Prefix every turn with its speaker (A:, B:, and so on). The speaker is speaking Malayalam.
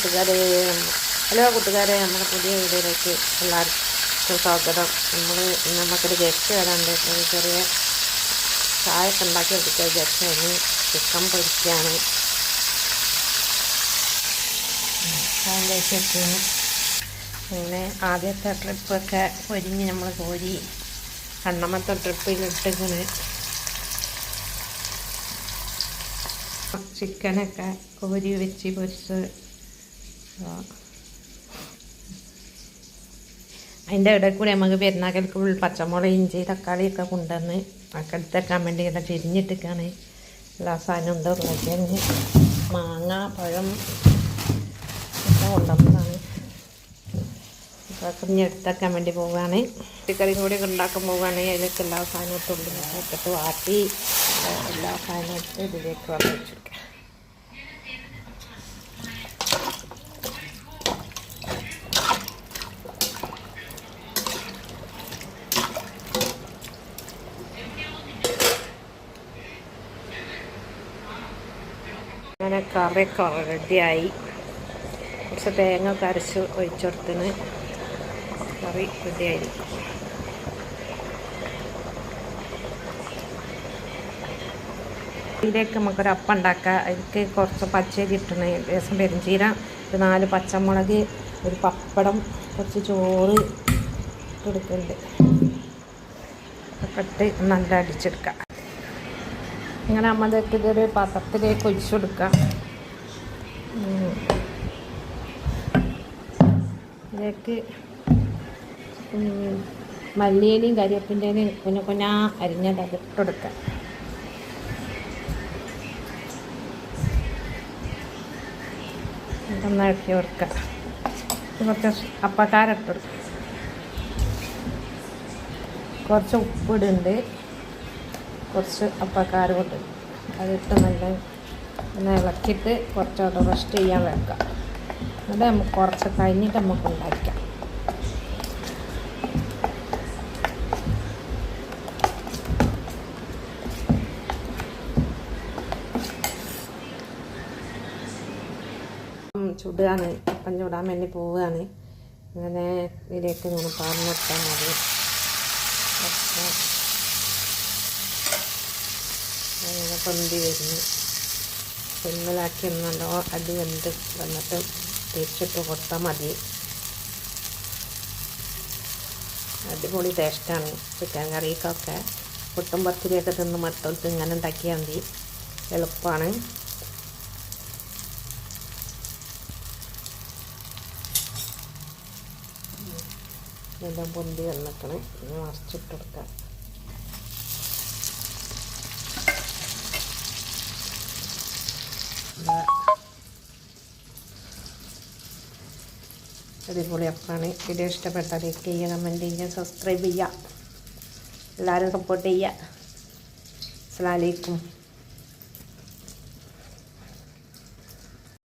A: കൂട്ടുകാരെ, നമ്മുടെ പുതിയ വീഡിയോയിലേക്ക് എല്ലാവർക്കും സ്വാഗതം. നമുക്കൊരു ഗസ്റ്റ് വരാണ്ട് ചെറിയ ചായയൊക്കെ ഉണ്ടാക്കി എടുക്കുക വിചാരിച്ചു. ചിക്കൻ പൊരിക്കുകയാണ്. ചായ കഴിച്ചിട്ടാണ് അങ്ങനെ ആദ്യത്തെ ട്രിപ്പൊക്കെ ഒരുങ്ങി നമ്മൾ കോരി രണ്ടാമത്തെ ട്രിപ്പിലിട്ടിങ്ങനെ ചിക്കനൊക്കെ കോരി വെച്ച് പൊരിച്ച് അതിൻ്റെ ഇടയിൽ കൂടി നമുക്ക് പെരുന്നാക്കൾക്ക് പച്ചമുളക്, ഇഞ്ചി, തക്കാളിയൊക്കെ കൊണ്ടുവന്ന് ഒക്കെ എടുത്തേക്കാൻ വേണ്ടി ഇവിടെ തിരിഞ്ഞിട്ടേക്കാണ്. എല്ലാ സാധനവും ഉണ്ട്. ഉരുളക്കിഴങ്ങ്, മാങ്ങ, പഴം ഒക്കെ കൊണ്ടുവന്നതാണ്. ഇതൊക്കെ ഇനി എടുത്തേക്കാൻ വേണ്ടി പോവുകയാണ്. ചിക്കറിയും കൂടി ഉണ്ടാക്കാൻ പോവുകയാണെങ്കിൽ അതിലേക്ക് എല്ലാ സാധനവും തുള്ളിയൊക്കെ ഇട്ടിട്ട് വാട്ടി എല്ലാ സാധനവും ഇട്ട് ഇതിലേക്ക് വെള്ളം വെച്ചെടുക്കുക. അങ്ങനെ കറിയൊക്കെ റെഡിയായി. കുറച്ച് തേങ്ങ അരച്ച് ഒഴിച്ചെടുത്തിന് കറി റെഡിയായി. ഇതിലേക്ക് നമുക്കൊരപ്പം ഉണ്ടാക്കാം. അതിലേക്ക് കുറച്ച് പച്ചരി ഇട്ടണ, ലേശം പെരുംജീരകം, 4 പച്ചമുളക്, ഒരു പപ്പടം, കുറച്ച് ചോറ് എടുക്കുന്നുണ്ട്. ഒക്കെ ഇട്ട് നല്ല അടിച്ചെടുക്കാം. ഇങ്ങനെ നമ്മൾക്ക് ഇതൊരു പാത്രത്തിലേക്ക് ഒഴിച്ചെടുക്കാം. ഇതിലേക്ക് മല്ലിയിലയും കരിവേപ്പിൻ്റെയും കുഞ്ഞ അരിഞ്ഞത് അതിട്ടെടുക്കാം. ഇതൊന്ന് ഇറക്കി കൊടുക്കാം. കുറച്ച് അപ്പക്കാരിട്ടെടുക്കാം. കുറച്ച് ഉപ്പിടുന്നുണ്ട്, കുറച്ച് അപ്പക്കാരം കൊണ്ട് അതിട്ട് നല്ല ഒന്ന് ഇളക്കിയിട്ട് കുറച്ച് അത് റെസ്റ്റ് ചെയ്യാൻ വെക്കാം. എന്നിട്ട് നമുക്ക് കുറച്ച് കഴിഞ്ഞിട്ട് നമുക്ക് ഉണ്ടാക്കാം. ചുടുകയാണ്. അപ്പം ചുടാൻ വേണ്ടി പോവുകയാണ്. അങ്ങനെ ഇതിലേക്ക് ഇങ്ങനെ പാർന്നിട്ടാൽ മതി. അങ്ങനെ പൊന്തി വരുന്നു. സിമ്മിലാക്കി ഒന്നല്ലോ അടി വെന്ത് വന്നിട്ട് തിരിച്ചിട്ട് കൊടുത്താൽ മതി. അടിപൊളി ടേസ്റ്റാണ് ചിക്കൻ കറിക്കൊക്കെ. പുട്ടും പത്തിരിയൊക്കെ തിന്ന് മട്ടത്ത് ഇങ്ങനെ ഉണ്ടാക്കിയാൽ മതി. എളുപ്പമാണ്. എല്ലാം പൊന്തി വന്നിട്ടാണ് മറിച്ചിട്ട് കൊടുക്കാം. അടിപൊളി അപ്പാണ്. വീഡിയോ ഇഷ്ടപ്പെട്ടാൽ ലൈക്ക് ചെയ്യുക, കമൻറ്റ് ചെയ്യുക, സബ്സ്ക്രൈബ് ചെയ്യുക. എല്ലാവരും സപ്പോർട്ട് ചെയ്യുക. അസ്സലാമു അലൈക്കും.